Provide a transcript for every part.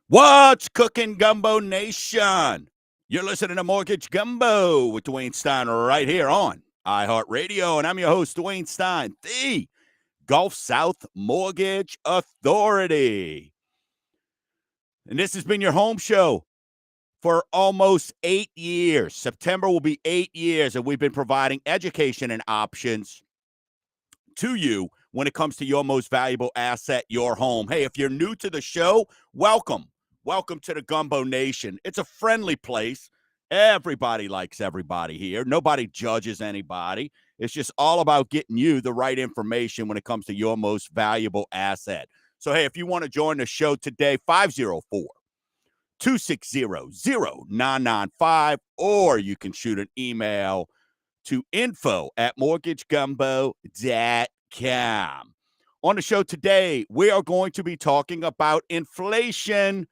What's cooking, Gumbo Nation? You're listening to Mortgage Gumbo with Dwayne Stein right here on iHeartRadio, and I'm your host, Dwayne Stein, the Gulf South Mortgage Authority. And this has been your home show for almost 8 years. September will be 8 years, and we've been providing education and options to you when it comes to your most valuable asset, your home. Hey, if you're new to the show, welcome. Welcome to the Gumbo Nation. It's a friendly place. Everybody likes everybody here. Nobody judges anybody. It's just all about getting you the right information when it comes to your most valuable asset. So, hey, if you want to join the show today, 504-260-0995, or you can shoot an email to info@mortgagegumbo.com. On the show today, we are going to be talking about inflation.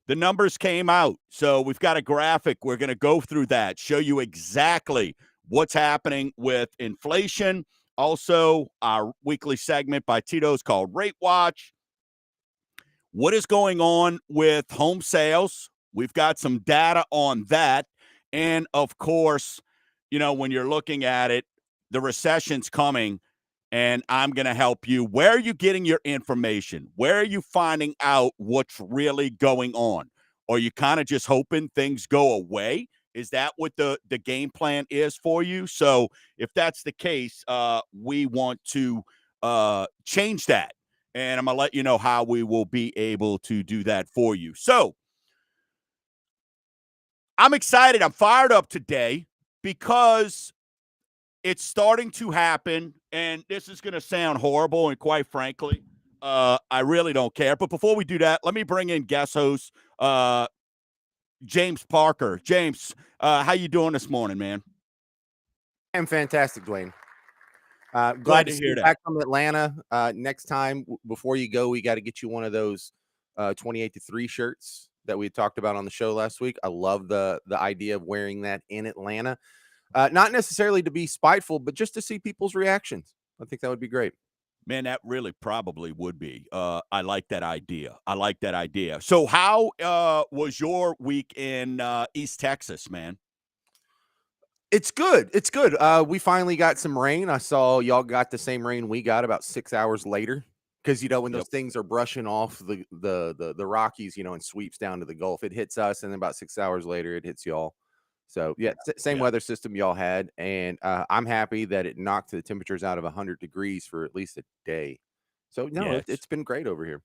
The numbers came out, so we've got a graphic. We're going to go through that, show you exactly what's happening with inflation. Also, our weekly segment by Tito's called Rate Watch. What is going on with home sales? We've got some data on that. And, of course, when you're looking at it, the recession's coming, and I'm going to help you. Where are you getting your information? Where are you finding out what's really going on? Are you kind of just hoping things go away? Is that what the game plan is for you? So if that's the case, we want to change that. And I'm going to let you know how we will be able to do that for you. So I'm excited. I'm fired up today because it's starting to happen, and this is going to sound horrible, and quite frankly, I really don't care. But before we do that, let me bring in guest host James Parker. James, how you doing this morning, man? I'm fantastic, Dwayne. Glad Glad to to see hear you that. back from Atlanta. Next time, before you go, we got to get you one of those 28-3 shirts that we talked about on the show last week. I love the idea of wearing that in Atlanta. Not necessarily to be spiteful, but just to see people's reactions. I think that would be great. Man, that really probably would be. I like that idea. So how was your week in East Texas, man? It's good. It's good. We finally got some rain. I saw y'all got the same rain we got about 6 hours later. Because when Yep. those things are brushing off the Rockies, and sweeps down to the Gulf, it hits us, and then about 6 hours later, it hits y'all. So same Yeah. weather system y'all had, and I'm happy that it knocked the temperatures out of 100 degrees for at least a day. So no, Yes. it's been great over here.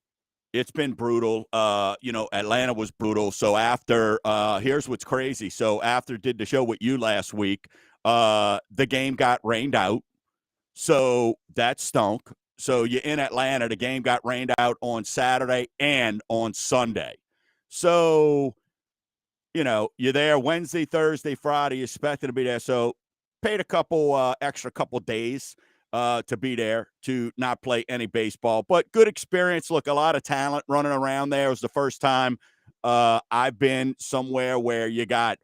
It's been brutal. Atlanta was brutal. So after, here's what's crazy. So after did the show with you last week, the game got rained out. So that stunk. So you're in Atlanta. The game got rained out on Saturday and on Sunday. So, you're there Wednesday, Thursday, Friday, you're expected to be there. So paid a couple extra couple days to be there to not play any baseball. But good experience. Look, a lot of talent running around there. It was the first time I've been somewhere where you got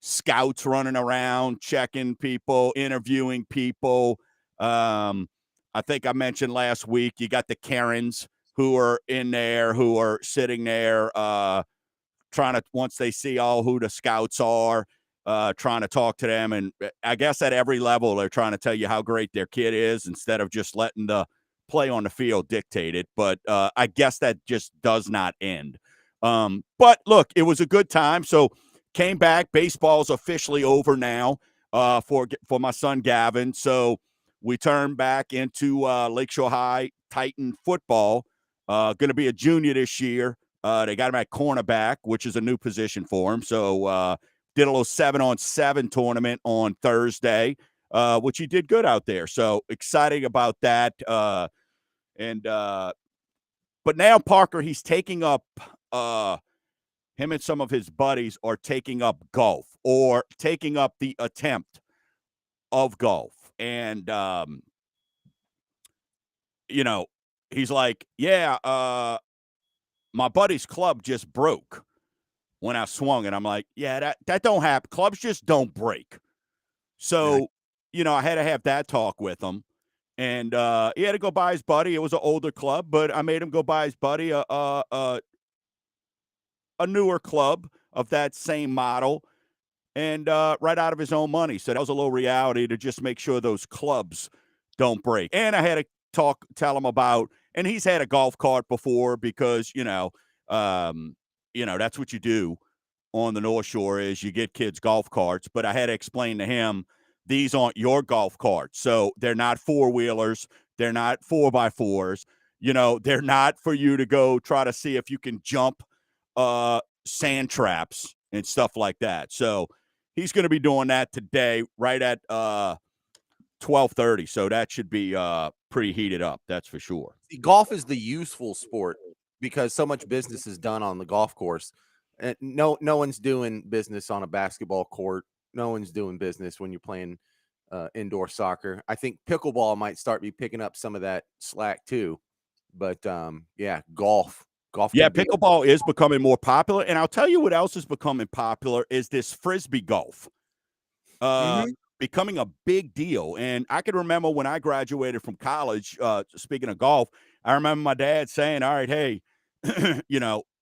scouts running around, checking people, interviewing people. I think I mentioned last week, you got the Karens who are in there, who are sitting there trying to, once they see all who the scouts are, trying to talk to them. And I guess at every level, they're trying to tell you how great their kid is instead of just letting the play on the field dictate it. But I guess that just does not end. But look, it was a good time. So came back. Baseball's officially over now for my son Gavin. So we turned back into Lakeshore High Titan football. Going to be a junior this year. They got him at cornerback, which is a new position for him. So did a little 7-on-7 tournament on Thursday, which he did good out there. So exciting about that. But now Parker, he's taking up him and some of his buddies are taking up golf or taking up the attempt of golf. And, he's like, yeah, my buddy's club just broke when I swung. And I'm like, yeah, that don't happen. Clubs just don't break. So, I had to have that talk with him. And he had to go buy his buddy. It was an older club, but I made him go buy his buddy a a newer club of that same model, and right out of his own money. So that was a little reality to just make sure those clubs don't break. And I had to tell him about, and he's had a golf cart before because, that's what you do on the North Shore is you get kids golf carts. But I had to explain to him, these aren't your golf carts. So they're not four-wheelers. They're not 4x4s. They're not for you to go try to see if you can jump sand traps and stuff like that. So he's going to be doing that today right at 12:30. So that should be pretty heated up. That's for sure. Golf is the useful sport because so much business is done on the golf course. And no one's doing business on a basketball court. No one's doing business when you're playing indoor soccer. I think pickleball might start be picking up some of that slack too. But yeah, golf. Yeah, pickleball is becoming more popular. And I'll tell you what else is becoming popular is this Frisbee golf. Becoming a big deal. And I can remember when I graduated from college, speaking of golf, I remember my dad saying, all right, hey,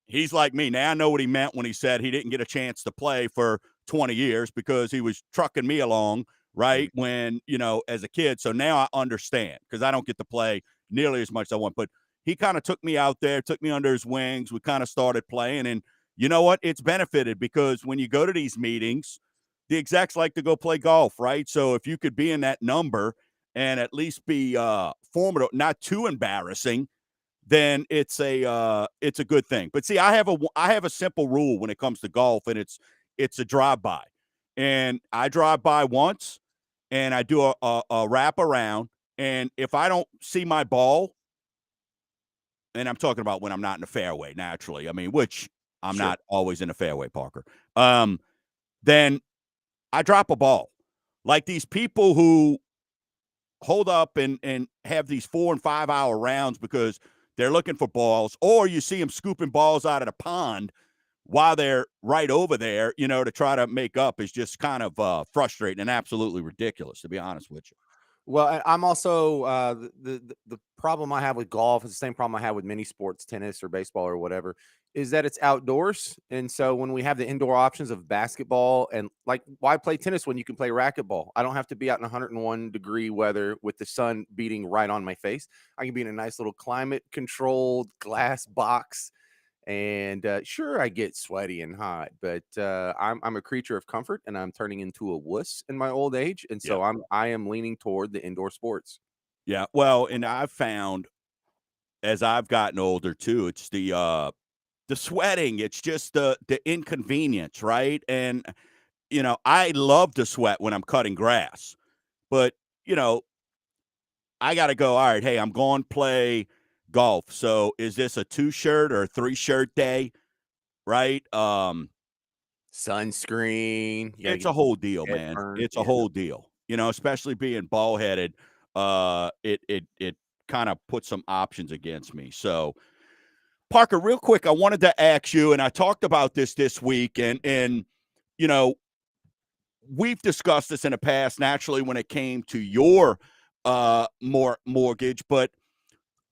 he's like me. Now I know what he meant when he said he didn't get a chance to play for 20 years because he was trucking me along, right, when, as a kid. So now I understand because I don't get to play nearly as much as I want. But he kind of took me out there, took me under his wings. We kind of started playing. And you know what? It's benefited because when you go to these meetings, the execs like to go play golf, right? So if you could be in that number and at least be formidable, not too embarrassing, then it's a good thing. But see, I have a simple rule when it comes to golf, and it's a drive-by. And I drive by once, and I do a wrap around, and if I don't see my ball, and I'm talking about when I'm not in the fairway, naturally, I mean, which I'm not always in the fairway, Parker, then I drop a ball. Like these people who hold up and have these 4 and 5 hour rounds because they're looking for balls, or you see them scooping balls out of the pond while they're right over there, to try to make up is just kind of frustrating and absolutely ridiculous, to be honest with you. Well, I'm also the problem I have with golf is the same problem I have with many sports, tennis or baseball or whatever, is that it's outdoors. And so when we have the indoor options of basketball and like, why play tennis when you can play racquetball? I don't have to be out in 101-degree weather with the sun beating right on my face. I can be in a nice little climate controlled glass box. And sure, I get sweaty and hot, but I'm a creature of comfort, and I'm turning into a wuss in my old age, and so I am leaning toward the indoor sports. Yeah, well, and I've found as I've gotten older too, it's the sweating. It's just the inconvenience, right? And I love to sweat when I'm cutting grass, but I got to go. All right, hey, I'm going to play golf. So is this a 2-shirt or a 3-shirt day? Right. Sunscreen. It's a whole deal, man. It's a whole deal, especially being bald headed. It kind of puts some options against me. So Parker, real quick, I wanted to ask you, and I talked about this week and we've discussed this in the past, naturally, when it came to your mortgage, but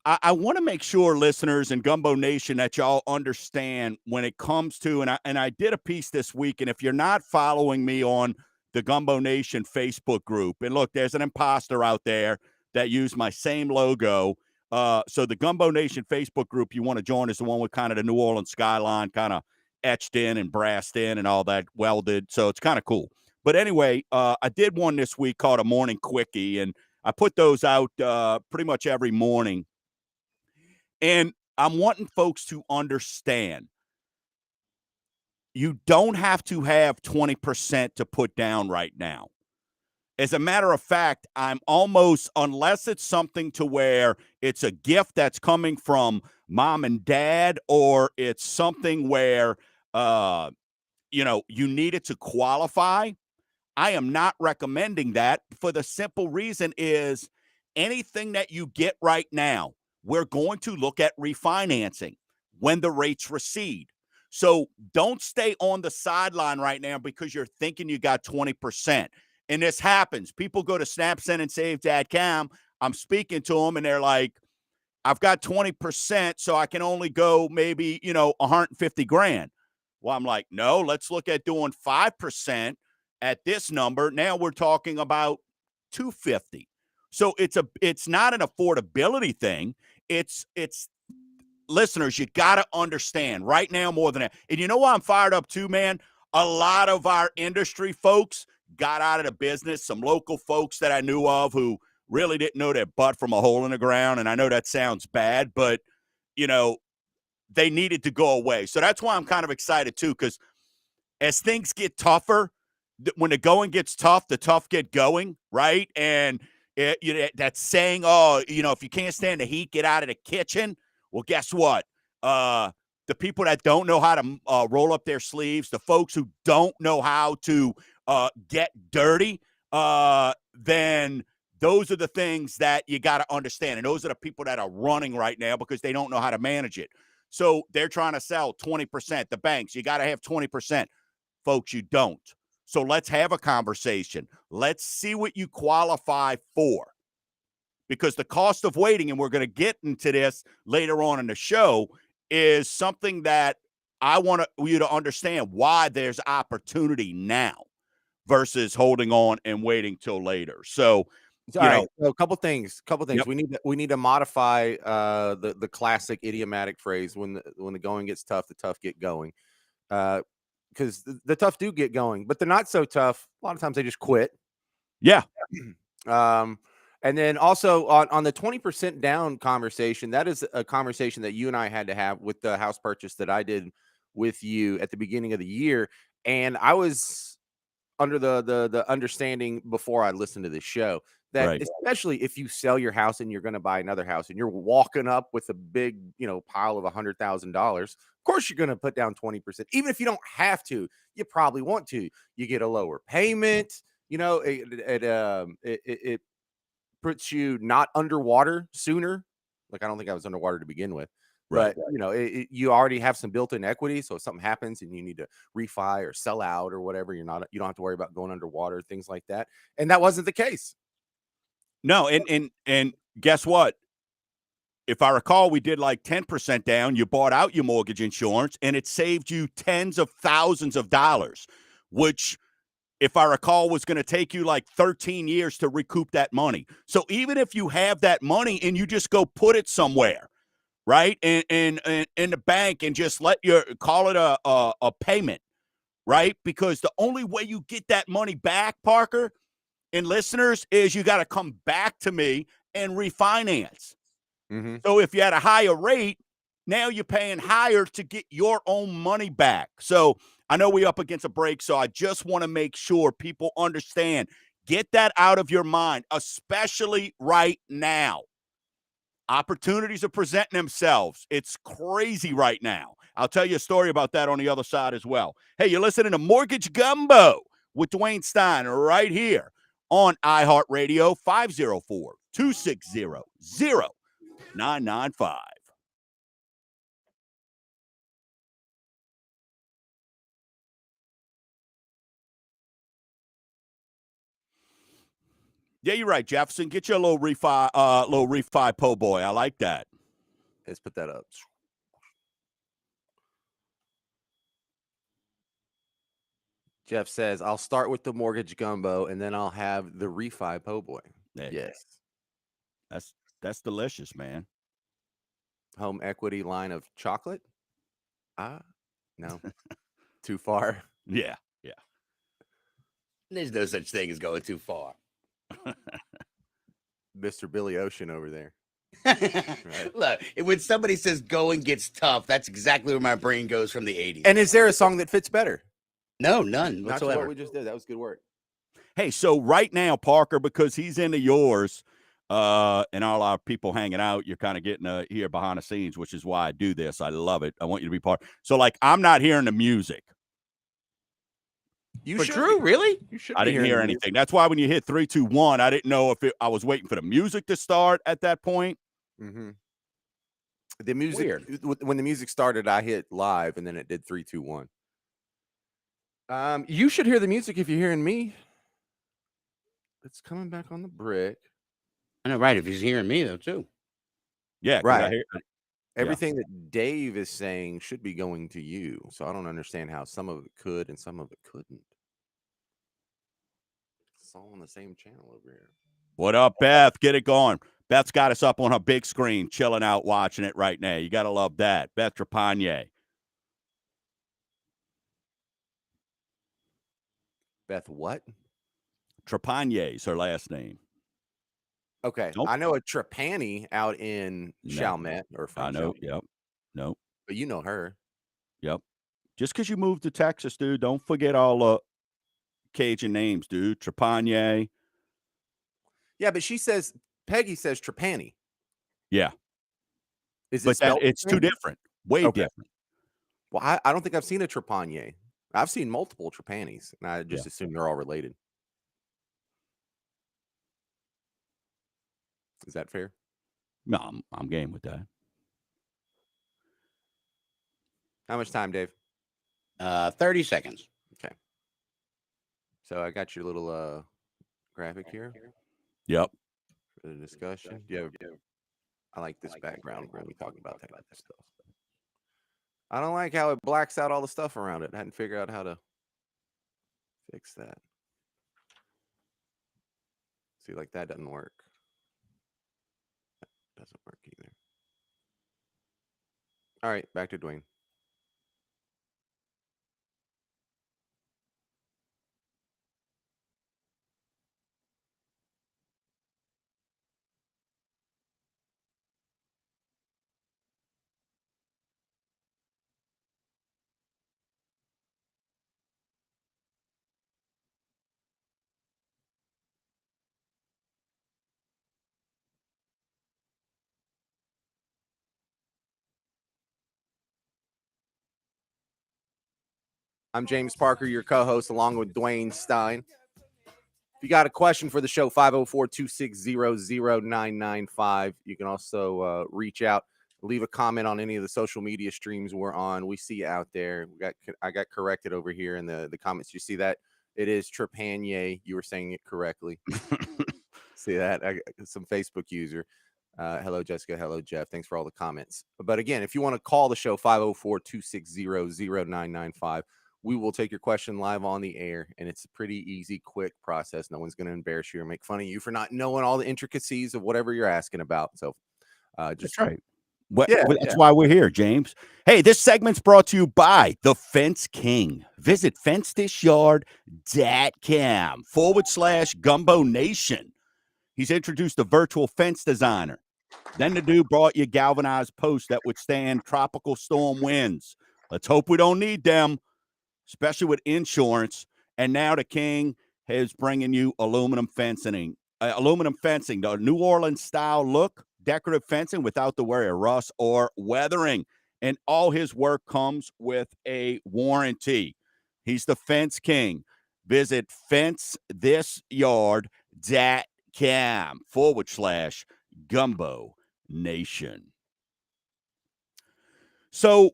I want to make sure listeners and Gumbo Nation that y'all understand when it comes to, and I did a piece this week, and if you're not following me on the Gumbo Nation Facebook group, and look, there's an imposter out there that used my same logo. So the Gumbo Nation Facebook group you want to join is the one with kind of the New Orleans skyline kind of etched in and brassed in and all that welded. So it's kind of cool. But anyway, I did one this week called a morning quickie, and I put those out pretty much every morning. And I'm wanting folks to understand you don't have to have 20% to put down right now. As a matter of fact, I'm almost, unless it's something to where it's a gift that's coming from mom and dad, or it's something where, you need it to qualify. I am not recommending that for the simple reason is anything that you get right now, we're going to look at refinancing when the rates recede. So don't stay on the sideline right now because you're thinking you got 20%. And this happens. People go to SnapSendAndSave.com. I'm speaking to them, and they're like, I've got 20%, so I can only go maybe, 150 grand. Well, I'm like, no, let's look at doing 5% at this number. Now we're talking about 250. So it's not an affordability thing. It's listeners, you got to understand right now more than that. And you know why I'm fired up too, man? A lot of our industry folks got out of the business. Some local folks that I knew of who really didn't know their butt from a hole in the ground. And I know that sounds bad, but they needed to go away. So that's why I'm kind of excited too, because as things get tougher, when the going gets tough, the tough get going, right? And that saying, if you can't stand the heat, get out of the kitchen. Well, guess what? The people that don't know how to roll up their sleeves, the folks who don't know how to get dirty, then those are the things that you got to understand. And those are the people that are running right now because they don't know how to manage it. So they're trying to sell 20%. The banks, you got to have 20%. Folks, you don't. So let's have a conversation. Let's see what you qualify for. Because the cost of waiting, and we're going to get into this later on in the show, is something that I want you to understand why there's opportunity now versus holding on and waiting till later. So, all right. So a couple things. Yep. We need to modify the classic idiomatic phrase, when the going gets tough, the tough get going. Because the tough do get going, but they're not so tough. A lot of times they just quit. Yeah. And then also on the 20% down conversation, that is a conversation that you and I had to have with the house purchase that I did with you at the beginning of the year. And I was under the understanding before I listened to this show that Right. especially if you sell your house and you're going to buy another house and you're walking up with a big, pile of $100,000, of course you're going to put down 20%. Even if you don't have to, you probably want to. You get a lower payment. It puts you not underwater sooner. Like, I don't think I was underwater to begin with. Right. But you already have some built-in equity. So if something happens and you need to refi or sell out or whatever, you don't have to worry about going underwater, things like that. And that wasn't the case. No, and guess what? If I recall, we did like 10% down. You bought out your mortgage insurance, and it saved you tens of thousands of dollars, which, if I recall, was going to take you like 13 years to recoup that money. So even if you have that money and you just go put it somewhere, right, in the bank, and just call it a payment, right? Because the only way you get that money back, Parker and listeners, is you got to come back to me and refinance. Mm-hmm. So if you had a higher rate, now you're paying higher to get your own money back. So I know we're up against a break, so I just want to make sure people understand. Get that out of your mind, especially right now. Opportunities are presenting themselves. It's crazy right now. I'll tell you a story about that on the other side as well. Hey, you're listening to Mortgage Gumbo with Dwayne Stein right here on iHeartRadio, 504-260-0995. Yeah, you're right, Jefferson. Get you a little refi po' boy. I like that. Let's put that up. Jeff says, I'll start with the mortgage gumbo and then I'll have the refi po' boy. Yes. That's delicious, man. Home equity line of chocolate? No. Too far. Yeah. There's no such thing as going too far. Mr. Billy Ocean over there. Right. Look, when somebody says going gets tough, that's exactly where my brain goes from the 80s. And is there a song that fits better? No, none Not whatsoever. what we just did. That was good work. Hey, so right now, Parker, because he's into yours, and all our people hanging out, you're kind of getting here behind the scenes, which is why I do this. I love it. I want you to be part. So, like, I'm not hearing the music. You For should Drew, really? You should. I didn't hear anything. That's why when you hit 3, 2, 1, I didn't know if I was waiting for the music to start at that point. Mm-hmm. The music. Weird. When the music started, I hit live, and then it did 3, 2, 1. You should hear the music if you're hearing me. It's coming back on the brick. I know, right? If he's hearing me though, too. Yeah, right. Everything that Dave is saying should be going to you. So I don't understand how some of it could and some of it couldn't. It's all on the same channel over here. What up, Beth? Get it going. Beth's got us up on her big screen, chilling out, watching it right now. You got to love that. Beth Trepanier. Beth what? Trepanier is her last name. Okay. Nope. I know a Trapani out in No. Chalmette or from I know. Chalmette. Yep. Nope. But you know her. Yep. Just because you moved to Texas, dude, don't forget all the Cajun names, dude. Trepanier. Yeah, but Peggy says Trapani. Yeah. Is it But spelled? it's too different. Way different. Well, I don't think I've seen a Trapanier. I've seen multiple Trapanis, and I just assume they're all related. Is that fair? No, I'm game with that. How much time, Dave? 30 seconds. Okay. So I got your little graphic here. Yep. For the discussion. I like this background when we talk about that stuff. I don't like how it blacks out all the stuff around it. I hadn't figured out how to fix that. See, like that doesn't work. That doesn't work either. All right, back to Dwayne. I'm James Parker, your co-host, along with Dwayne Stein. If you got a question for the show, 504-260-0995. You can also reach out, leave a comment on any of the social media streams we're on. We see you out there. I got corrected over here in the comments. You see that? It is Trepanier. You were saying it correctly. See that? Some Facebook user. Hello, Jessica. Hello, Jeff. Thanks for all the comments. But again, if you want to call the show, 504-260-0995. We will take your question live on the air, and it's a pretty easy, quick process. No one's going to embarrass you or make fun of you for not knowing all the intricacies of whatever you're asking about. So that's right. That's why we're here, James. Hey, this segment's brought to you by The Fence King. Visit fencethisyard.com/Gumbo Nation. He's introduced a virtual fence designer. Then the dude brought you galvanized posts that withstand tropical storm winds. Let's hope we don't need them, especially with insurance. And now the King is bringing you aluminum fencing, the New Orleans style look, decorative fencing without the worry of rust or weathering. And all his work comes with a warranty. He's the Fence King. Visit fencethisyard.com/Gumbo Nation. So,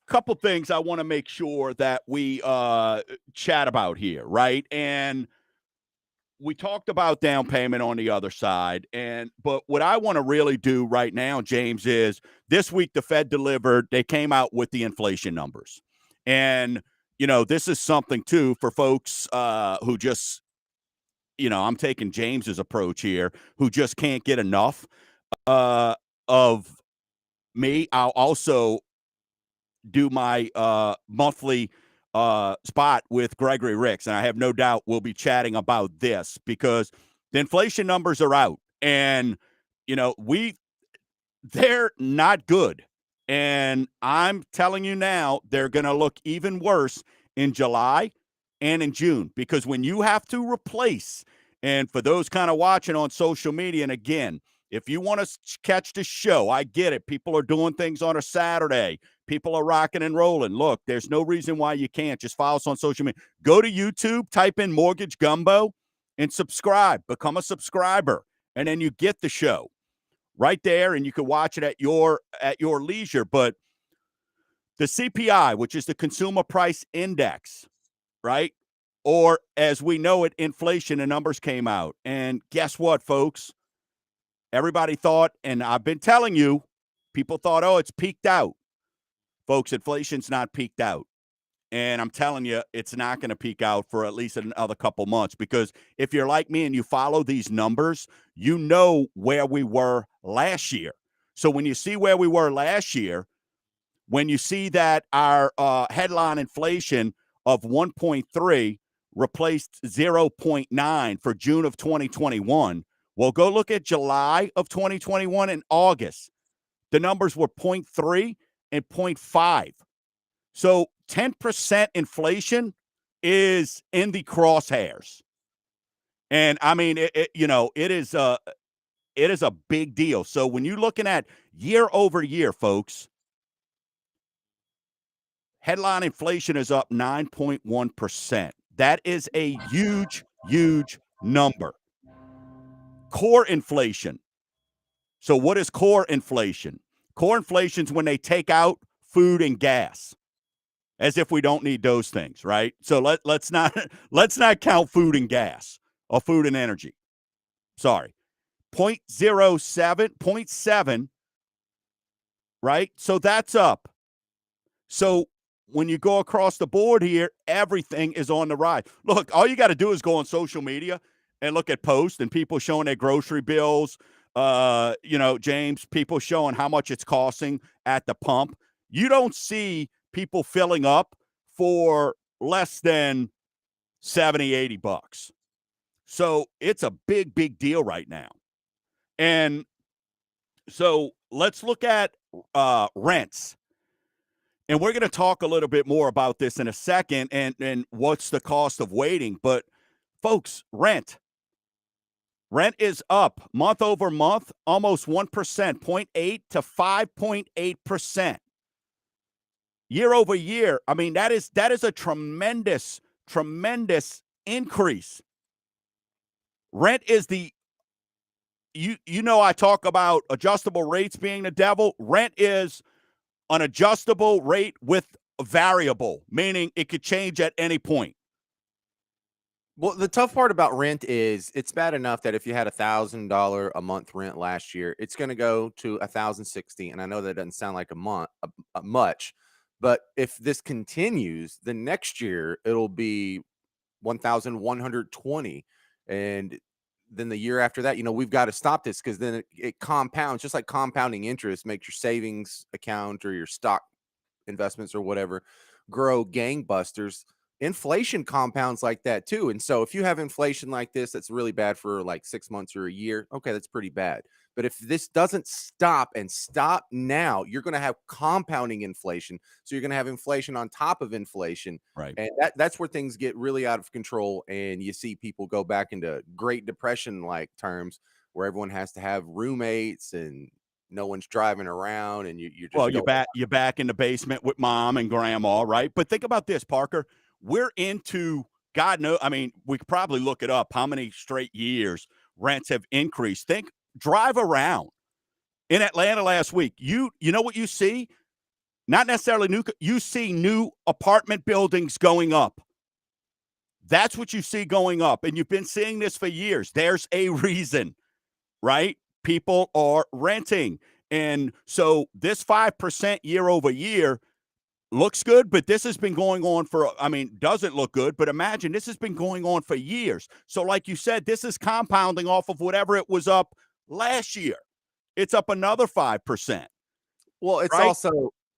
couple things I want to make sure that we chat about here, right? And we talked about down payment on the other side, but what I want to really do right now, James, is this week the Fed delivered. They came out with the inflation numbers, and this is something too for folks who just, I'm taking James's approach here, who just can't get enough of me. I'll also do my monthly spot with Gregory Ricks, and I have no doubt we'll be chatting about this because the inflation numbers are out, and they're not good. And I'm telling you now, they're going to look even worse in July and in June, because when you have to replace, and for those kind of watching on social media, and again, if you want to catch the show, I get it. People are doing things on a Saturday. People are rocking and rolling. Look, there's no reason why you can't. Just follow us on social media. Go to YouTube, type in Mortgage Gumbo, and subscribe. Become a subscriber, and then you get the show right there, and you can watch it at your leisure. But the CPI, which is the Consumer Price Index, right? Or as we know it, inflation, the numbers came out. And guess what, folks? Everybody thought, and I've been telling you, People thought, oh, it's peaked out. Folks, inflation's not peaked out. And I'm telling you, it's not going to peak out for at least another couple months, because if you're like me and you follow these numbers, you know where we were last year. So when you see where we were last year, when you see that our headline inflation of 1.3 replaced 0.9 for June of 2021, well, go look at July of 2021 and August. The numbers were 0.3 and 0.5. So 10% inflation is in the crosshairs. And I mean, it is a big deal. So when you're looking at year over year, folks, headline inflation is up 9.1%. That is a huge, huge number. Core inflation. So what is core inflation? Core inflation is when they take out food and gas, as if we don't need those things, right? So let's not count food and gas or food and energy. Sorry. 0.7, right? So that's up. So when you go across the board here, everything is on the rise. Look, all you got to do is go on social media and look at posts and people showing their grocery bills. James, people showing how much it's costing at the pump. You don't see people filling up for less than 70, 80 bucks. So it's a big, big deal right now. And so let's look at rents. And we're going to talk a little bit more about this in a second and what's the cost of waiting. But, folks, rent is up month over month, almost 1%, 0.8 to 5.8%. Year over year, I mean, that is a tremendous, tremendous increase. Rent is I talk about adjustable rates being the devil. Rent is an adjustable rate with a variable, meaning it could change at any point. Well, the tough part about rent is it's bad enough that if you had $1,000 a month rent last year, it's going to go to $1,060. And I know that doesn't sound like much, but if this continues, the next year it'll be 1,120, and then the year after that, we've got to stop this, because then it compounds, just like compounding interest makes your savings account or your stock investments or whatever grow gangbusters. Inflation compounds like that too. And so if you have inflation like this, that's really bad for like 6 months or a year. Okay, that's pretty bad. But if this doesn't stop now, you're going to have compounding inflation. So you're going to have inflation on top of inflation. Right. And that's where things get really out of control. And you see people go back into Great Depression like terms, where everyone has to have roommates and no one's driving around, and you're just you're back in the basement with mom and grandma, right? But think about this, Parker. We're into, God knows, I mean, we could probably look it up, how many straight years rents have increased. Drive around in Atlanta last week. You know what you see? Not necessarily new. You see new apartment buildings going up. That's what you see going up. And you've been seeing this for years. There's a reason, right? People are renting. And so this 5% year over year looks good, but this has been going on doesn't look good, but imagine this has been going on for years. So like you said, this is compounding off of whatever it was up last year. It's up another 5%. Well, it's right?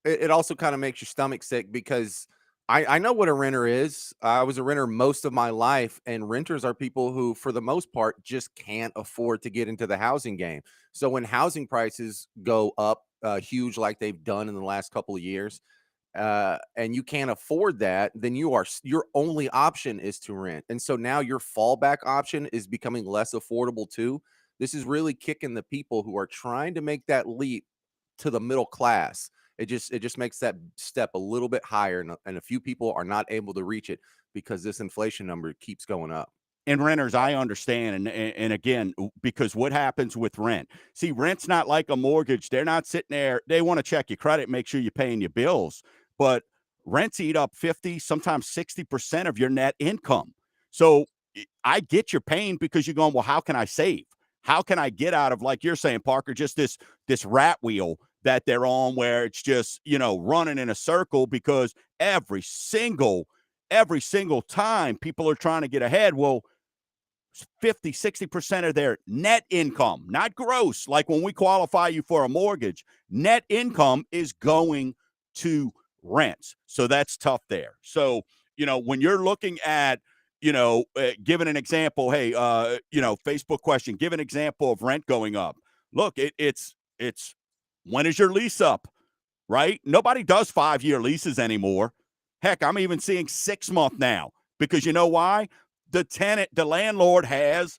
it also kind of makes your stomach sick, because I know what a renter is. I was a renter most of my life, and renters are people who, for the most part, just can't afford to get into the housing game. So when housing prices go up huge like they've done in the last couple of years, and you can't afford that, then your only option is to rent. And so now your fallback option is becoming less affordable too. This is really kicking the people who are trying to make that leap to the middle class. It just makes that step a little bit higher, and a few people are not able to reach it because this inflation number keeps going up. And renters, I understand. And again, because what happens with rent? See, rent's not like a mortgage. They're not sitting there. They want to check your credit, make sure you're paying your bills. But rents eat up 50, sometimes 60% of your net income. So I get your pain, because you're going, well, how can I save? How can I get out of, like you're saying, Parker, just this rat wheel that they're on where it's just, running in a circle because every single time people are trying to get ahead. Well, 50, 60% of their net income, not gross, like when we qualify you for a mortgage, net income is going to rents. So that's tough there. So, when you're looking at, giving an example, hey, Facebook question, give an example of rent going up. Look, it's when is your lease up, right? Nobody does 5-year leases anymore. Heck, I'm even seeing 6-month now because you know why? The landlord has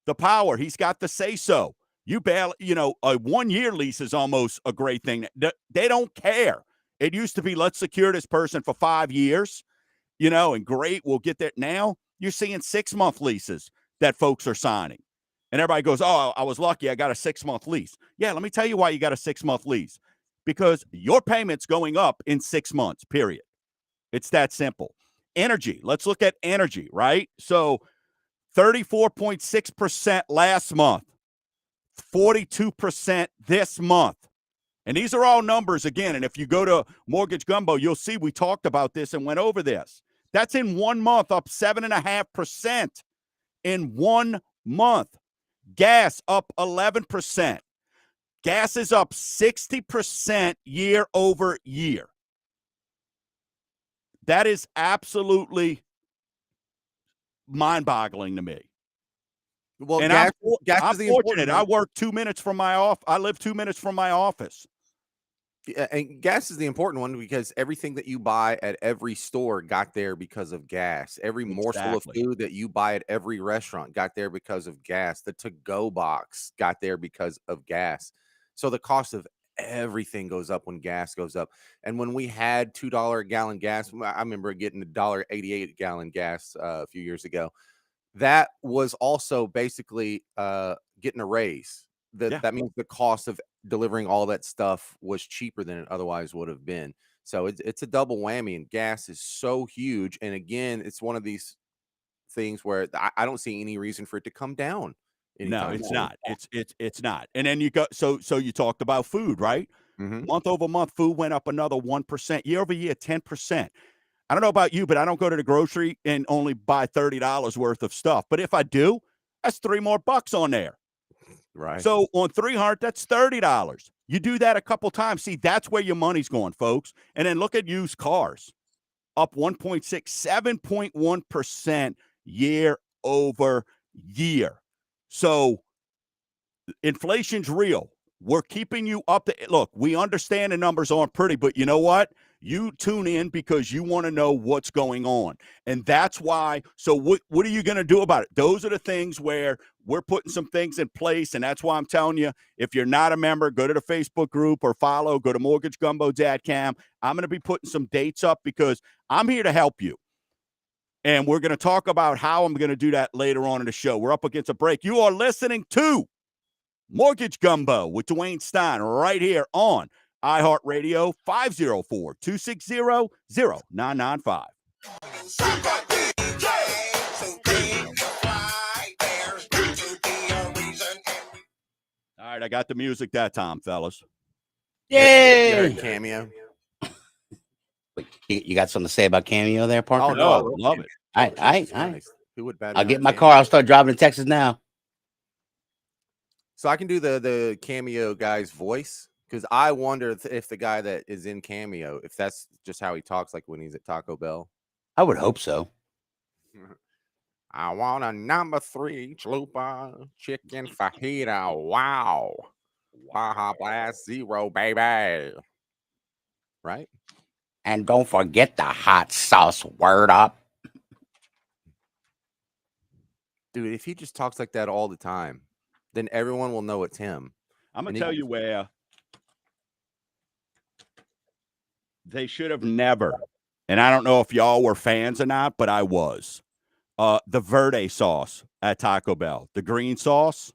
the power. He's got the say so. You barely, a 1-year lease is almost a great thing. They don't care. It used to be, let's secure this person for 5 years, and great, we'll get there. Now you're seeing 6-month leases that folks are signing. And everybody goes, oh, I was lucky. I got a 6-month lease. Yeah, let me tell you why you got a 6-month lease. Because your payment's going up in 6 months, period. It's that simple. Energy. Let's look at energy, right? So 34.6% last month, 42% this month. And these are all numbers again. And if you go to Mortgage Gumbo, you'll see we talked about this and went over this. That's in 1 month, up 7.5% in 1 month. Gas up 11%. Gas is up 60% year over year. That is absolutely mind-boggling to me. Well, and gas I'm is the fortunate. important I one. work 2 minutes from my I live 2 minutes from my office. And gas is the important one because everything that you buy at every store got there because of gas. Every morsel of Exactly. food that you buy at every restaurant got there because of gas. The to-go box got there because of gas. So the cost of everything goes up when gas goes up. And when we had $2 a gallon gas, I remember getting $1.88 a gallon gas a few years ago. That was also basically getting a raise. Yeah. That means the cost of delivering all that stuff was cheaper than it otherwise would have been. So it's a double whammy, and gas is so huge. And again, it's one of these things where I don't see any reason for it to come down No, anytime it's soon. not. It's not. And then you go. So you talked about food, right? Mhm. Month over month, food went up another 1%. Year over year, 10%. I don't know about you, but I don't go to the grocery and only buy $30 worth of stuff. But if I do, that's $3 more on there. Right. So on 300, that's $30. You do that a couple times. See, that's where your money's going, folks. And then look at used cars, up 1.6, 7.1% year over year. So inflation's real. We're keeping you up to look. We understand the numbers aren't pretty, but you know what? You tune in because you want to know what's going on. And that's why. So what are you going to do about it? Those are the things where we're putting some things in place. And that's why I'm telling you, if you're not a member, go to the Facebook group or go to mortgagegumbo.com. I'm going to be putting some dates up because I'm here to help you. And we're going to talk about how I'm going to do that later on in the show. We're up against a break. You are listening to Mortgage Gumbo with Dwayne Stein right here on iHeartRadio 504-260-0995. All right, I got the music that time, fellas. Yay! Cameo. Wait, you got something to say about Cameo there, Parker? Oh, no, I love it. All right. Nice. Who would bat I'll an get eye, my Cameo? car. I'll start driving to Texas now. So I can do the Cameo guy's voice because I wonder if the guy that is in Cameo, if that's just how he talks, like when he's at Taco Bell. I would hope so. I want a number 3 chalupa chicken fajita. Wow. Baja Blast 0, baby. Right? And don't forget the hot sauce. Word up. Dude, if he just talks like that all the time, then everyone will know it's him. I'm going And to tell you where they should have never, and I don't know if y'all were fans or not, but I was. The verde sauce at Taco Bell, the green sauce.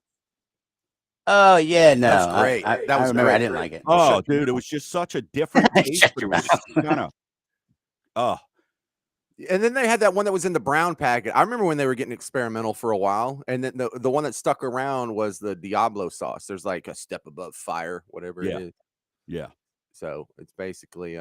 Oh, yeah, no. That's great. I remember great. I didn't like it. Oh, dude, it was just such a different taste. Shut But it your was just kind of, And then they had that one that was in the brown packet. I remember when they were getting experimental for a while. And then the one that stuck around was the Diablo sauce. There's like a step above fire, whatever Yeah. it is. Yeah. So it's basically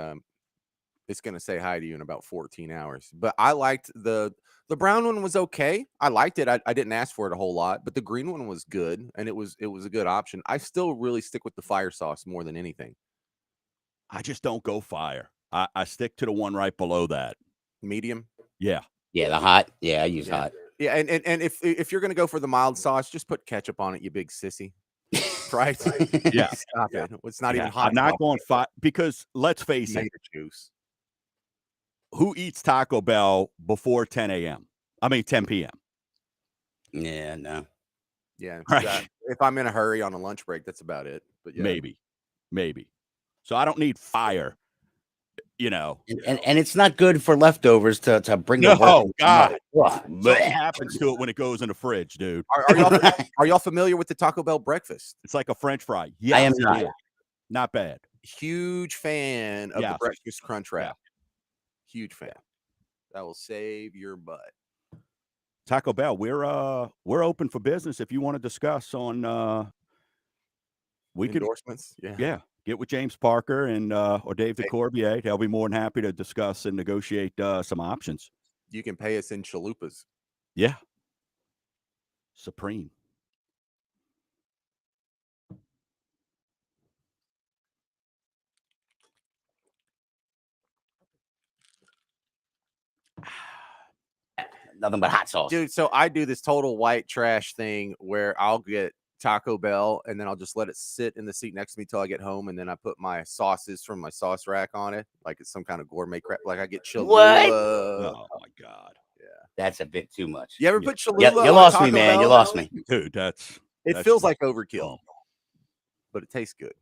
it's going to say hi to you in about 14 hours. But I liked the brown one was okay. I liked it. I didn't ask for it a whole lot, but the green one was good, and it was a good option. I still really stick with the fire sauce more than anything. I just don't go fire. I stick to the one right below that. Medium. Yeah. Yeah, the hot. Yeah, I use hot. Yeah, and if you're gonna go for the mild sauce, just put ketchup on it, you big sissy. Right? Yeah. Stop it. It's not even hot. I'm not going fire because let's face it. Juice. Who eats Taco Bell before 10 a.m.? I mean 10 p.m. Yeah, no. Yeah. Right. If I'm in a hurry on a lunch break, that's about it. But yeah. Maybe. So I don't need fire. And it's not good for leftovers to bring no, to God. Something happens to it when it goes in the fridge, dude. Are y'all familiar with the Taco Bell breakfast? It's like a French fry. Yes, I am not. Not bad. Huge fan of the breakfast crunch wrap. Yeah. Huge fan. That will save your butt. Taco Bell, we're open for business if you want to discuss on endorsements. Yeah. Get with James Parker and or Dave DeCorbier. They'll be more than happy to discuss and negotiate some options. You can pay us in chalupas. Yeah. Supreme. Nothing but hot sauce. Dude, so I do this total white trash thing where I'll get Taco Bell and then I'll just let it sit in the seat next to me till I get home, and then I put my sauces from my sauce rack on it like it's some kind of gourmet crap. Like I get Cholula. What? Oh my God. Yeah. That's a bit too much. You ever put Cholula? You lost me, Taco man. Bell? You lost me. Dude, it feels like overkill. But it tastes good.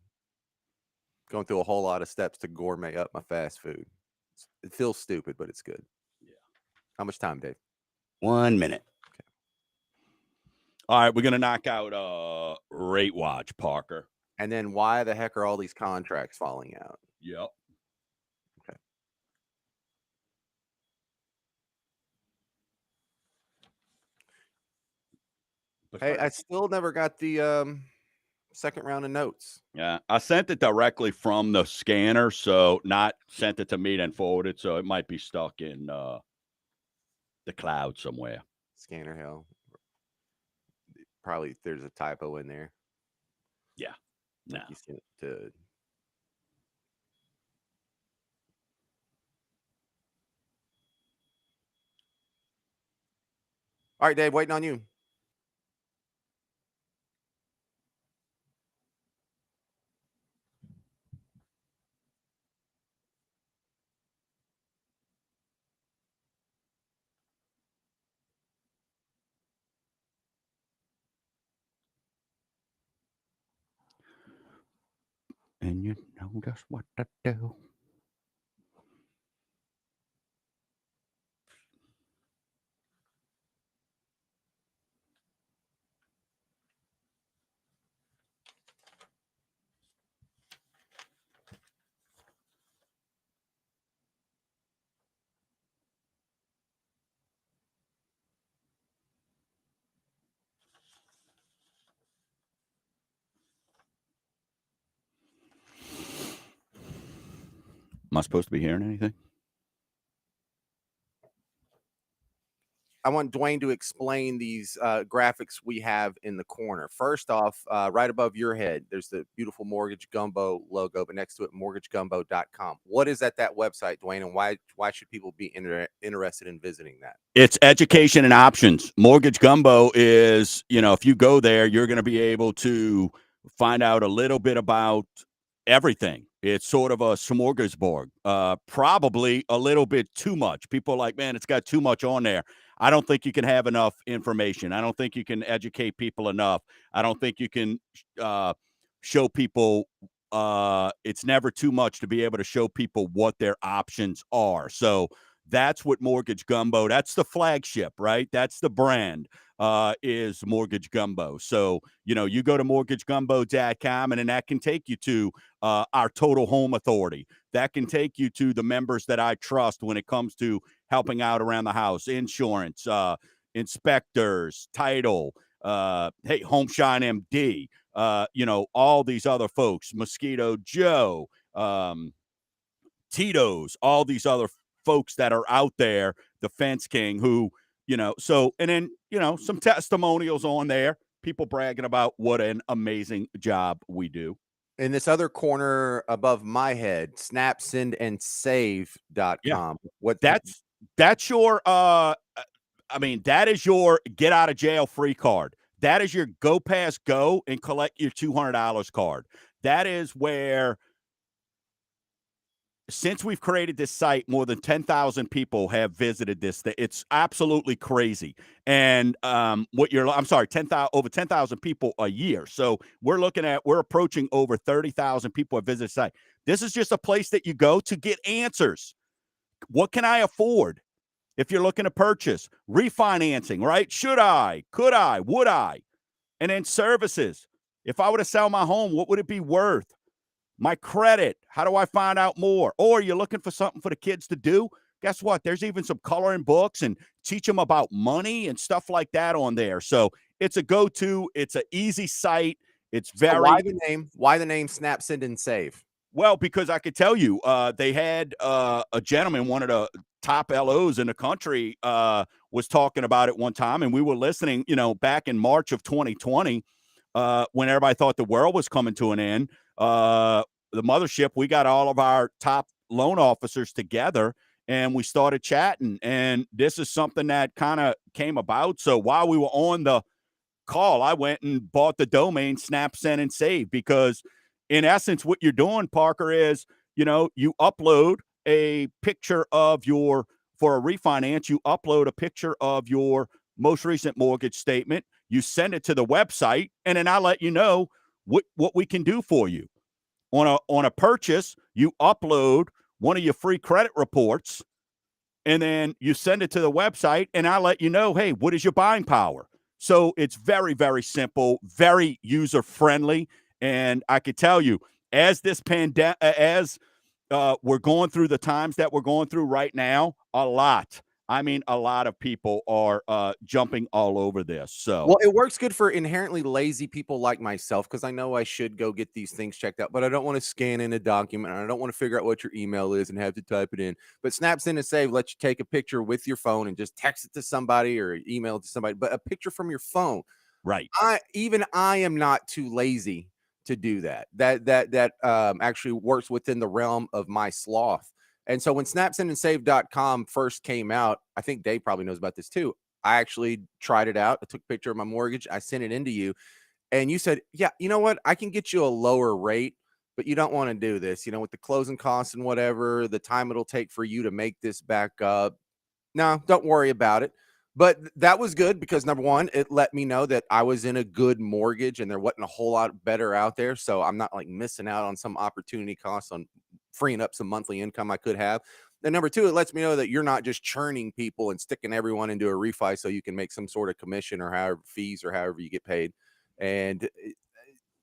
Going through a whole lot of steps to gourmet up my fast food. It feels stupid, but it's good. Yeah. How much time, Dave? 1 minute. Okay. All right, we're gonna knock out Rate Watch, Parker. And then why the heck are all these contracts falling out? Yep. Okay. Hey, I still never got the second round of notes. Yeah, I sent it directly from the scanner, so not sent it to me then forwarded, so it might be stuck in the cloud somewhere. Scanner hell. Probably there's a typo in there. Yeah. No. You sent it to... All right, Dave, waiting on you. And you know just what to do. Am I supposed to be hearing anything? I want Dwayne to explain these graphics we have in the corner. First off, right above your head, there's the beautiful Mortgage Gumbo logo, but next to it, mortgagegumbo.com. What is at that website, Dwayne, and why should people be interested in visiting that? It's education and options. Mortgage Gumbo is, if you go there, you're going to be able to find out a little bit about everything. It's sort of a smorgasbord, probably a little bit too much. People are like, man, it's got too much on there. I don't think you can have enough information. I don't think you can educate people enough. I don't think you can show people it's never too much to be able to show people what their options are. So that's what Mortgage Gumbo, that's the flagship, right? That's the brand, is Mortgage Gumbo. So, you go to mortgagegumbo.com, and then that can take you to our Total Home Authority. That can take you to the members that I trust when it comes to helping out around the house, insurance, inspectors, title, Home Shine MD, all these other folks, Mosquito Joe, Tito's, all these other folks that are out there, the Fence King, who, and then, some testimonials on there, people bragging about what an amazing job we do. In this other corner above my head, snapsendandsave.com. Yeah. What that's your that is your get out of jail free card. That is your go pass go and collect your $200 card. That is where, since we've created this site, more than 10,000 people have visited this. It's absolutely crazy. And over 10,000 people a year. So we're approaching over 30,000 people have visited the site. This is just a place that you go to get answers. What can I afford? If you're looking to purchase, refinancing, right? Should I, could I, would I? And then services. If I were to sell my home, what would it be worth? My credit, how do I find out more? Or you're looking for something for the kids to do? Guess what? There's even some coloring books and teach them about money and stuff like that on there. So it's a go-to. It's an easy site. It's very. So why the name Snap, Send, and Save? Well, because I could tell you, they had a gentleman, one of the top LOs in the country, was talking about it one time, and we were listening, back in March of 2020, when everybody thought the world was coming to an end. The mothership, we got all of our top loan officers together, and we started chatting, and this is something that kind of came about. So while we were on the call, I went and bought the domain Snap, Send, and Save, because in essence, what you're doing, Parker, is, you upload a picture for a refinance, you upload a picture of your most recent mortgage statement, you send it to the website, and then I let you know what we can do for you. On a purchase, you upload one of your free credit reports, and then you send it to the website, and I let you know, hey, what is your buying power? So it's very, very simple, very user-friendly. And I could tell you, as this pandemic, we're going through the times that we're going through right now, a lot of people are jumping all over this. So, well, it works good for inherently lazy people like myself, because I know I should go get these things checked out, but I don't want to scan in a document, and I don't want to figure out what your email is and have to type it in. But Snap, Send, and Save lets you take a picture with your phone and just text it to somebody or email it to somebody, but a picture from your phone. Right. I am not too lazy to do that. That actually works within the realm of my sloth. And so when snapsendandsave.com first came out, I think Dave probably knows about this too. I actually tried it out. I took a picture of my mortgage. I sent it into you, and you said, yeah, you know what? I can get you a lower rate, but you don't want to do this, with the closing costs and whatever, the time it'll take for you to make this back up. No, don't worry about it. But that was good, because number one, it let me know that I was in a good mortgage and there wasn't a whole lot better out there. So I'm not like missing out on some opportunity costs on freeing up some monthly income I could have. And number two, it lets me know that you're not just churning people and sticking everyone into a refi so you can make some sort of commission or however fees or however you get paid. And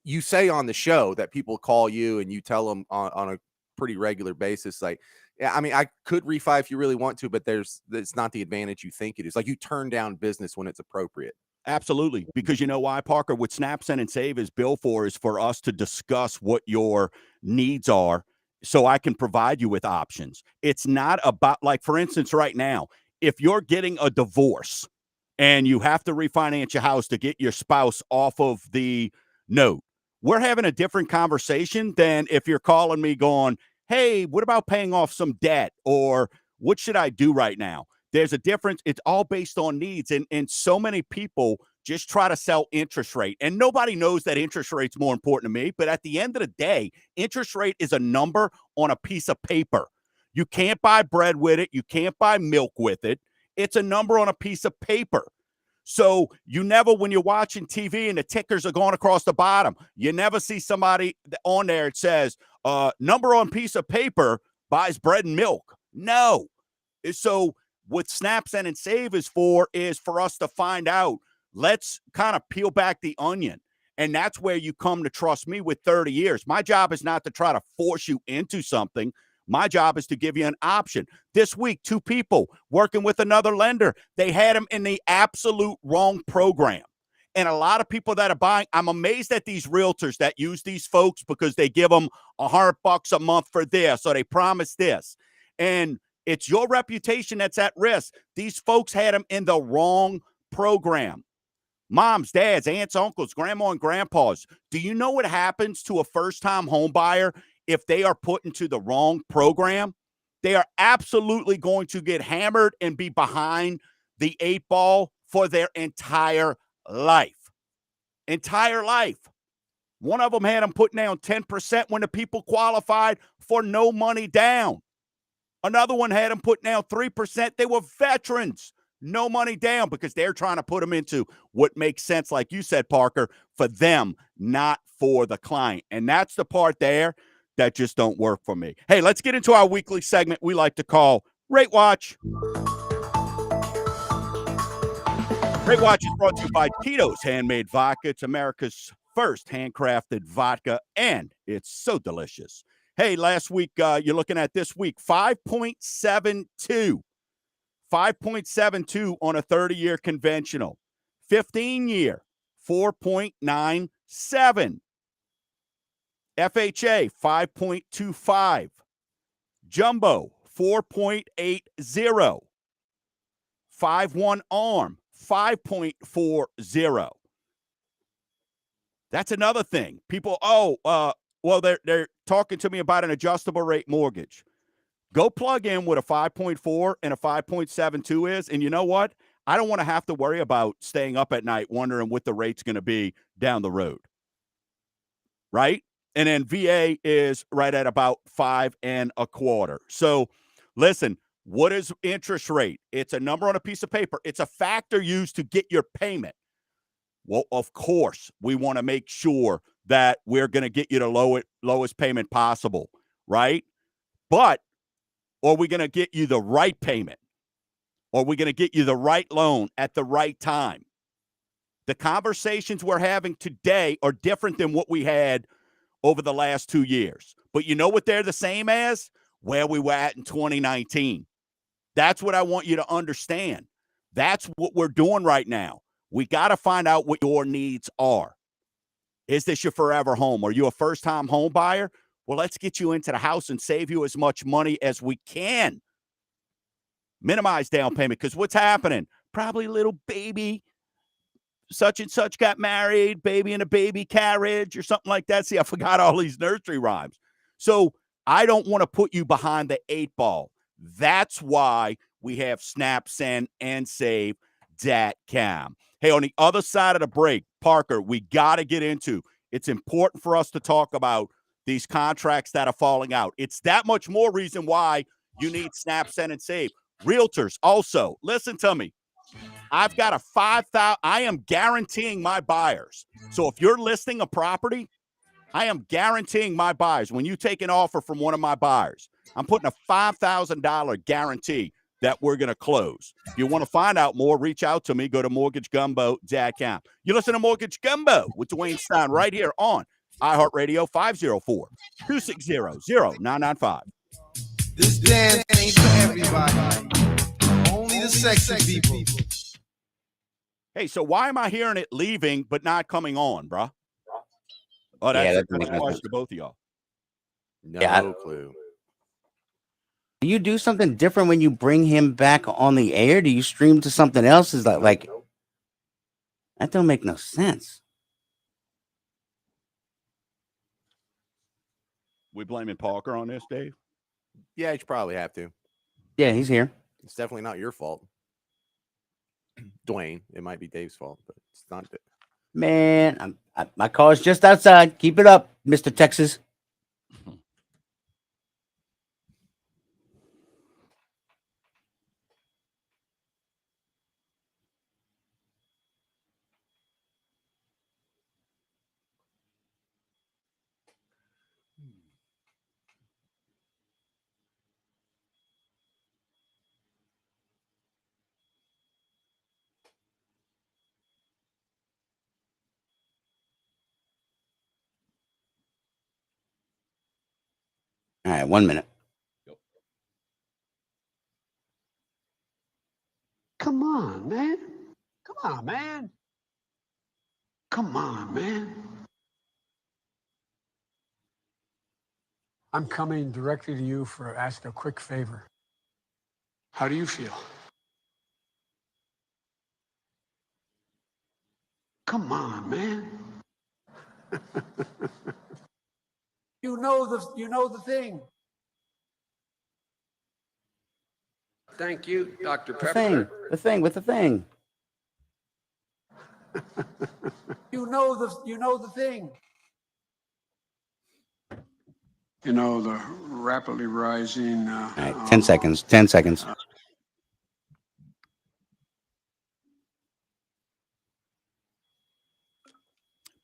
you say on the show that people call you and you tell them on a pretty regular basis, like, yeah, I mean, I could refi if you really want to, but it's not the advantage you think it is. Like, you turn down business when it's appropriate. Absolutely. Because you know why, Parker? What Snap, Send, and Save is built for is for us to discuss what your needs are so I can provide you with options. It's not about, like, for instance, right now, if you're getting a divorce and you have to refinance your house to get your spouse off of the note, we're having a different conversation than if you're calling me going, hey, what about paying off some debt? Or what should I do right now? There's a difference. It's all based on needs. And so many people just try to sell interest rate. And nobody knows that interest rate's more important to me. But at the end of the day, interest rate is a number on a piece of paper. You can't buy bread with it. You can't buy milk with it. It's a number on a piece of paper. So you never, when you're watching TV and the tickers are going across the bottom, you never see somebody on there that says, number on piece of paper buys bread and milk. No. So what Snap, Send, and Save is for us to find out. Let's kind of peel back the onion. And that's where you come to trust me with 30 years. My job is not to try to force you into something. My job is to give you an option. This week, 2 people working with another lender, they had them in the absolute wrong program. And a lot of people that are buying, I'm amazed at these realtors that use these folks because they give them $100 a month for this, or they promise this. And it's your reputation that's at risk. These folks had them in the wrong program. Moms, dads, aunts, uncles, grandma, and grandpas. Do you know what happens to a first-time home buyer if they are put into the wrong program? They are absolutely going to get hammered and be behind the 8 ball for their entire life. Entire life. One of them had them putting down 10% when the people qualified for no money down. Another one had them putting down 3%. They were veterans. No money down because they're trying to put them into what makes sense, like you said, Parker, for them, not for the client. And that's the part there that just don't work for me. Hey, let's get into our weekly segment we like to call Rate Watch. Rate Watch is brought to you by Tito's Handmade Vodka. It's America's first handcrafted vodka, and it's so delicious. Hey, last week, you're looking at this week, 5.72. 5.72 on a 30-year conventional. 15-year, 4.97. FHA, 5.25. Jumbo, 4.80. 5-1 arm, 5.40. That's another thing. People, they're talking to me about an adjustable rate mortgage. Go plug in what a 5.4 and a 5.72 is, and you know what? I don't want to have to worry about staying up at night wondering what the rate's going to be down the road, right? And then VA is right at about 5.25. So, listen, what is interest rate? It's a number on a piece of paper. It's a factor used to get your payment. Well, of course, we want to make sure that we're going to get you the lowest payment possible, right? But are we going to get you the right payment? Are we going to get you the right loan at the right time? The conversations we're having today are different than what we had over the last 2 years. But you know what they're the same as? Where we were at in 2019. That's what I want you to understand. That's what we're doing right now. We got to find out what your needs are. Is this your forever home? Are you a first-time home buyer? Well, let's get you into the house and save you as much money as we can. Minimize down payment, because what's happening? Probably little baby such and such got married, baby in a baby carriage or something like that. See, I forgot all these nursery rhymes. So I don't want to put you behind the 8 ball. That's why we have Snap, Send, and Save.com. Hey, on the other side of the break, Parker, we got to get into, it's important for us to talk about these contracts that are falling out. It's that much more reason why you need Snap, Send, and Save. Realtors also, listen to me. I've got a 5,000. I am guaranteeing my buyers. So if you're listing a property, I am guaranteeing my buyers. When you take an offer from one of my buyers, I'm putting a $5,000 guarantee that we're going to close. If you want to find out more, reach out to me. Go to mortgagegumbo.com. You listen to Mortgage Gumbo with Dwayne Stein right here on iHeartRadio 504-260-0995. This dance ain't for everybody. Only the sexy people. Hey, so why am I hearing it leaving but not coming on, bro? Oh, that's a question to both of y'all. No clue. Do you do something different when you bring him back on the air? Do you stream to something else? Is that like that don't make no sense? We blaming Parker on this, Dave? Yeah, you should probably have to. Yeah, he's here. It's definitely not your fault, Dwayne. It might be Dave's fault, but it's not. Man, my car's just outside. Keep it up, Mr. Texas. All right, 1 minute. Come on, man. Come on, man. Come on, man. I'm coming directly to you for asking a quick favor. How do you feel? Come on, man. You know the thing. Thank you, Dr. Pepper. The thing with the thing. You know the thing. You know, the rapidly rising. All right, 10 seconds. 10 seconds.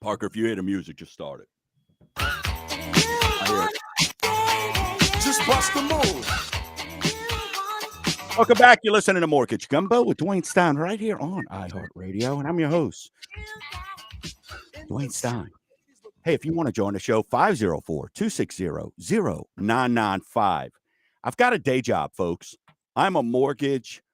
Parker, if you hear the music, just start it. Just bust the move. Welcome back. You're listening to Mortgage Gumbo with Dwayne Stein right here on iHeartRadio, and I'm your host, Dwayne Stein. Hey, if you want to join the show, 504-260-0995. I've got a day job, folks. I'm a mortgage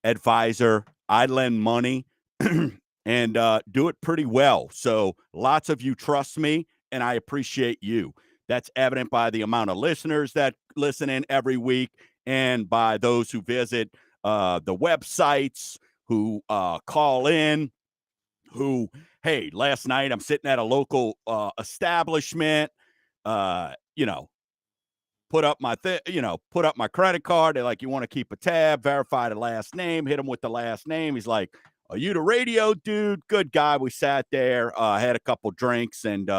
advisor. I lend money and do it pretty well. So lots of you trust me, and I appreciate you. That's evident by the amount of listeners that listen in every week and by those who visit the websites, who call in, who, hey, last night I'm sitting at a local establishment, put up my put up my credit card. They're like, you want to keep a tab, verify the last name, hit him with the last name. He's like, are you the radio dude? Good guy. We sat there, had a couple drinks, and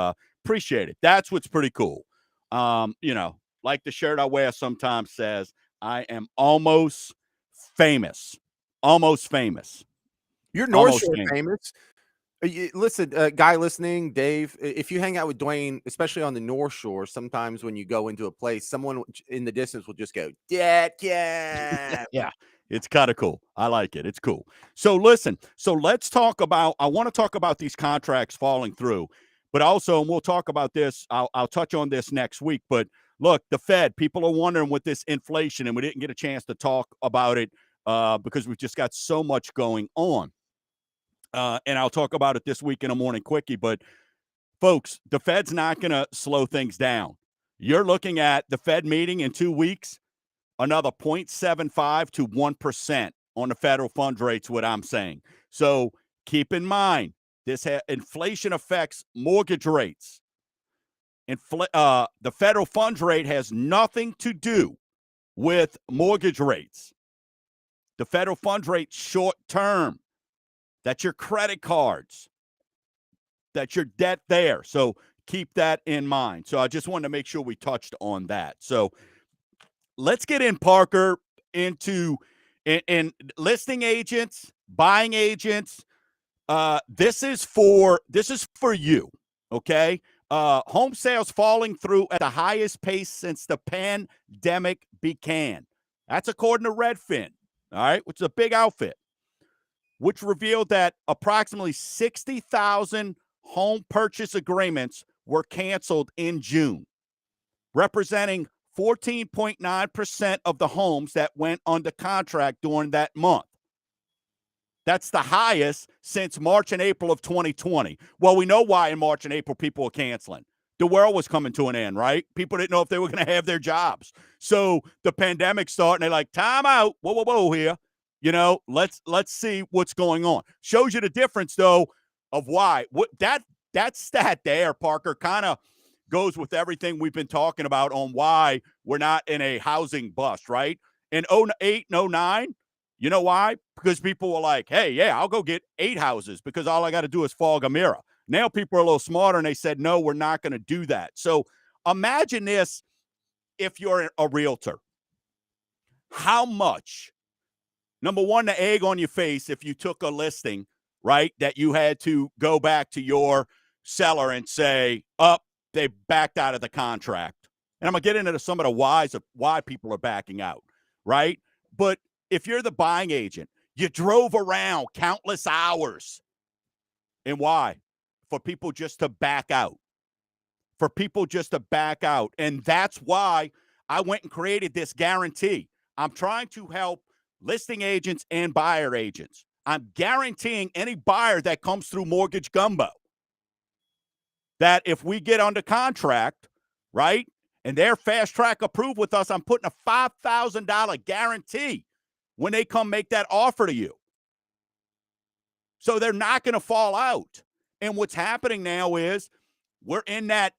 appreciate it. That's what's pretty cool. Like the shirt I wear sometimes says, I am almost famous. Almost famous. You're North Almost Shore famous. famous. Listen, guy listening, Dave, if you hang out with Dwayne, especially on the North Shore, sometimes when you go into a place, someone in the distance will just go, yeah. Yeah, it's kind of cool. I like it. It's cool. So listen, let's talk about, I want to talk about these contracts falling through, but also, and we'll talk about this, I'll touch on this next week, but look, the Fed, people are wondering with this inflation, and we didn't get a chance to talk about it because we've just got so much going on. And I'll talk about it this week in a morning quickie. But, folks, the Fed's not going to slow things down. You're looking at the Fed meeting in 2 weeks, another 0.75 to 1% on the federal funds rate's what I'm saying. So keep in mind, this inflation affects mortgage rates. The federal funds rate has nothing to do with mortgage rates. The federal funds rate short term. That's your credit cards. That's your debt there. So keep that in mind. So I just wanted to make sure we touched on that. So let's get in, Parker, into in listing agents, buying agents. This is for you, okay? Home sales falling through at the highest pace since the pandemic began. That's according to Redfin, all right, which is a big outfit, which revealed that approximately 60,000 home purchase agreements were canceled in June, representing 14.9% of the homes that went under contract during that month. That's the highest since March and April of 2020. Well, we know why in March and April people were canceling. The world was coming to an end, right? People didn't know if they were going to have their jobs. So the pandemic started, and they're like, time out. Whoa here. Let's see what's going on. Shows you the difference, though, of why. That stat there, Parker, kind of goes with everything we've been talking about on why we're not in a housing bust, right? In 2008 and 2009, you know why? Because people were like, hey, yeah, I'll go get 8 houses because all I got to do is fog a mirror. Now people are a little smarter, and they said, no, we're not going to do that. So imagine this if you're a realtor. How much, number one, the egg on your face if you took a listing, right, that you had to go back to your seller and say, they backed out of the contract. And I'm going to get into some of the whys of why people are backing out, right? But if you're the buying agent, you drove around countless hours. And why? For people just to back out. For people just to back out. And that's why I went and created this guarantee. I'm trying to help listing agents and buyer agents. I'm guaranteeing any buyer that comes through Mortgage Gumbo, that if we get under contract, right, and they're fast track approved with us, I'm putting a $5,000 guarantee when they come make that offer to you. So they're not going to fall out. And what's happening now is we're in that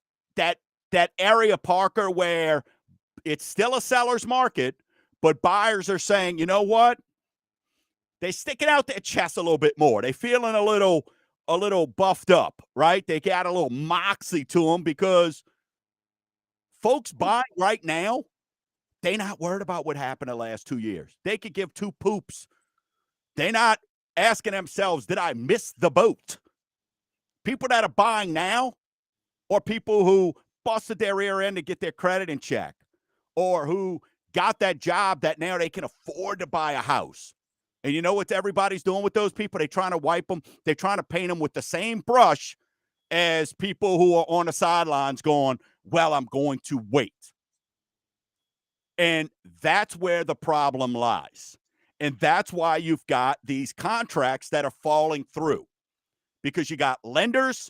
area, Parker, where it's still a seller's market, but buyers are saying, you know what? They're sticking out their chest a little bit more. They're feeling a little buffed up, right? They got a little moxie to them because folks buying right now, they're not worried about what happened the last 2 years. They could give two poops. They're not asking themselves, did I miss the boat? People that are buying now or people who busted their rear end to get their credit in check or who got that job that now they can afford to buy a house. And you know what everybody's doing with those people? They're trying to wipe them. They're trying to paint them with the same brush as people who are on the sidelines going, well, I'm going to wait. And that's where the problem lies. And that's why you've got these contracts that are falling through. Because you got lenders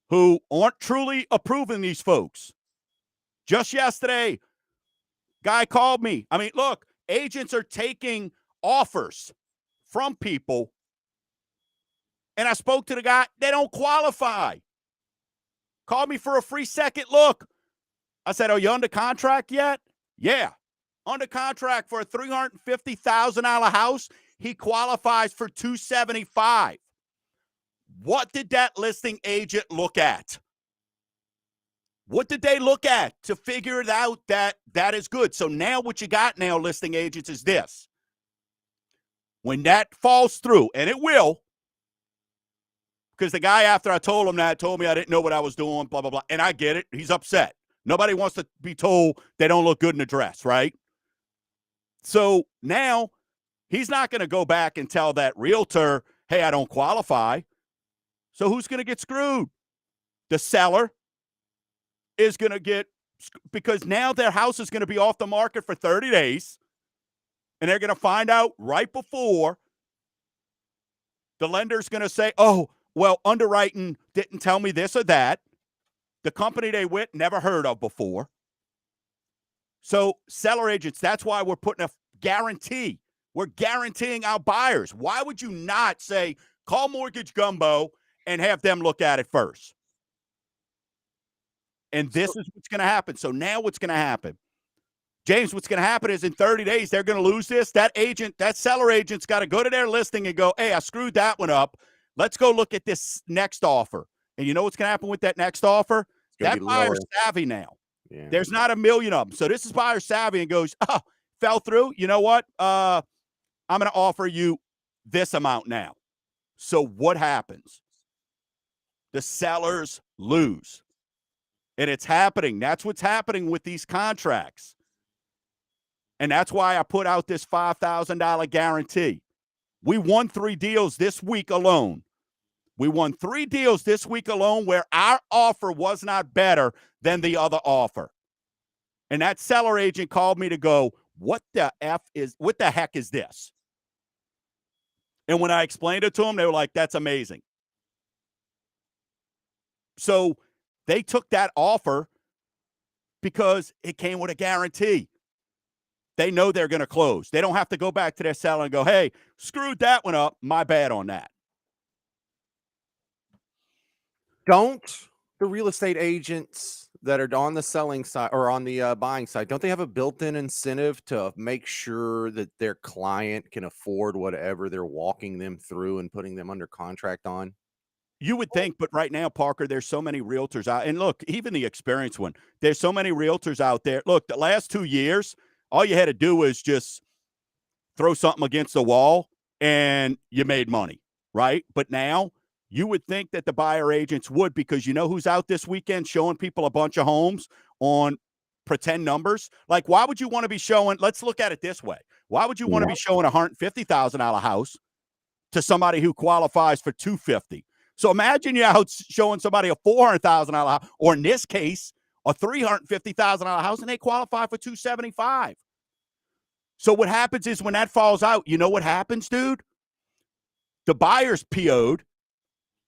who aren't truly approving these folks. Just yesterday, guy called me. I mean, look, agents are taking offers from people, and I spoke to the guy. They don't qualify. Called me for a free second look. I said, are you under contract yet? Yeah. Under contract for a $350,000 house. He qualifies for $275,000. What did that listing agent look at? What did they look at to figure it out that that is good? So now what you got now, listing agents, is this. When that falls through, and it will, because the guy after I told him that told me I didn't know what I was doing, blah, blah, blah. And I get it. He's upset. Nobody wants to be told they don't look good in a dress, right? So now he's not going to go back and tell that realtor, hey, I don't qualify. So who's going to get screwed? The seller is going to get, because now their house is going to be off the market for 30 days, and they're going to find out right before. The lender's going to say, oh, well, underwriting didn't tell me this or that. The company they with never heard of before. So seller agents, that's why we're putting a guarantee. We're guaranteeing our buyers. Why would you not say, call Mortgage Gumbo and have them look at it first? And this is what's going to happen. So now what's going to happen? James, what's going to happen is in 30 days, they're going to lose this. That agent, that seller agent's got to go to their listing and go, hey, I screwed that one up. Let's go look at this next offer. And you know what's going to happen with that next offer? That buyer's savvy now. Yeah. There's not a million of them. So this is buyer savvy and goes, oh, fell through. You know what? I'm going to offer you this amount now. So what happens? The sellers lose. And it's happening. That's what's happening with these contracts. And that's why I put out this $5,000 guarantee. We won 3 deals this week alone. We won 3 deals this week alone where our offer was not better than the other offer. And that seller agent called me to go, what the heck is this? And when I explained it to them, they were like, that's amazing. So they took that offer because it came with a guarantee. They know they're going to close. They don't have to go back to their seller and go, hey, screwed that one up. My bad on that. Don't the real estate agents that are on the selling side or on the buying side, don't they have a built-in incentive to make sure that their client can afford whatever they're walking them through and putting them under contract on? You would think, but right now, Parker, there's so many realtors out. And look, even the experienced one, there's so many realtors out there. Look, the last 2 years, all you had to do was just throw something against the wall and you made money, right? But now you would think that the buyer agents would, because you know who's out this weekend showing people a bunch of homes on pretend numbers? Like, why would you want to be showing, let's look at it this way. Why would you want to be showing a $150,000 house to somebody who qualifies for $250,000? So imagine you're out showing somebody a $400,000 house, or in this case, a $350,000 house, and they qualify for $275,000. So what happens is when that falls out, you know what happens, dude? The buyer's PO'd.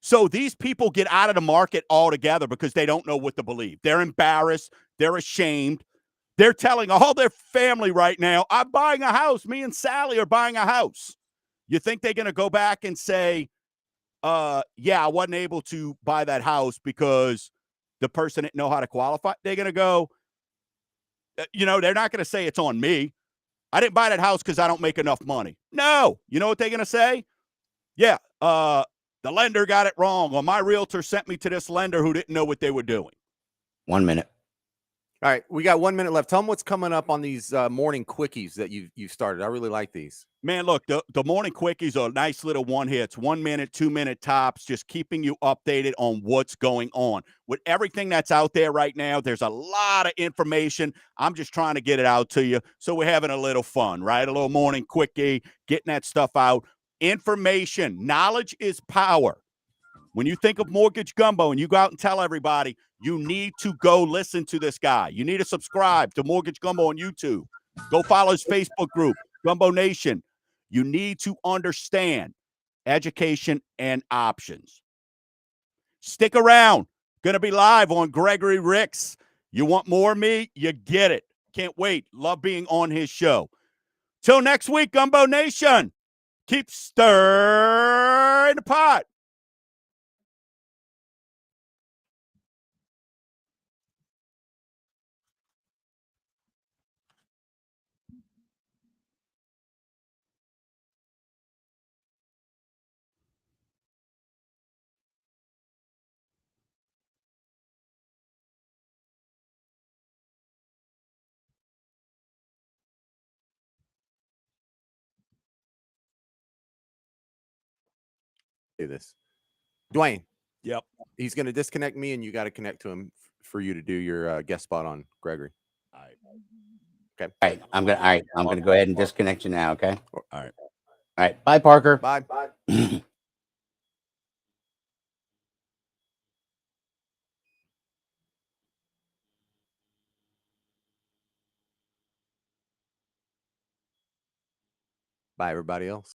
So these people get out of the market altogether because they don't know what to believe. They're embarrassed. They're ashamed. They're telling all their family right now, I'm buying a house. Me and Sally are buying a house. You think they're going to go back and say, yeah, I wasn't able to buy that house because the person didn't know how to qualify? They're going to go, they're not going to say it's on me. I didn't buy that house because I don't make enough money. No. You know what they're going to say? Yeah, the lender got it wrong, or my realtor sent me to this lender who didn't know what they were doing. 1 minute. All right, we got 1 minute left. Tell them what's coming up on these morning quickies that you've started. I really like these. Man, look, the morning quickies are nice little one hits, 1 minute, 2 minute tops, just keeping you updated on what's going on. With everything that's out there right now, there's a lot of information. I'm just trying to get it out to you. So we're having a little fun, right? A little morning quickie, getting that stuff out. Information, knowledge is power. When you think of Mortgage Gumbo and you go out and tell everybody, you need to go listen to this guy. You need to subscribe to Mortgage Gumbo on YouTube. Go follow his Facebook group, Gumbo Nation. You need to understand education and options. Stick around. Going to be live on Gregory Ricks. You want more of me? You get it. Can't wait. Love being on his show. Till next week, Gumbo Nation. Keep stirring the pot. Do this. Dwayne. Yep. He's going to disconnect me, and you got to connect to him for you to do your guest spot on Gregory. All right. Okay. All right. I'm gonna go ahead and disconnect you now. Okay. All right. All right. Bye, Parker. Bye. Bye, everybody else.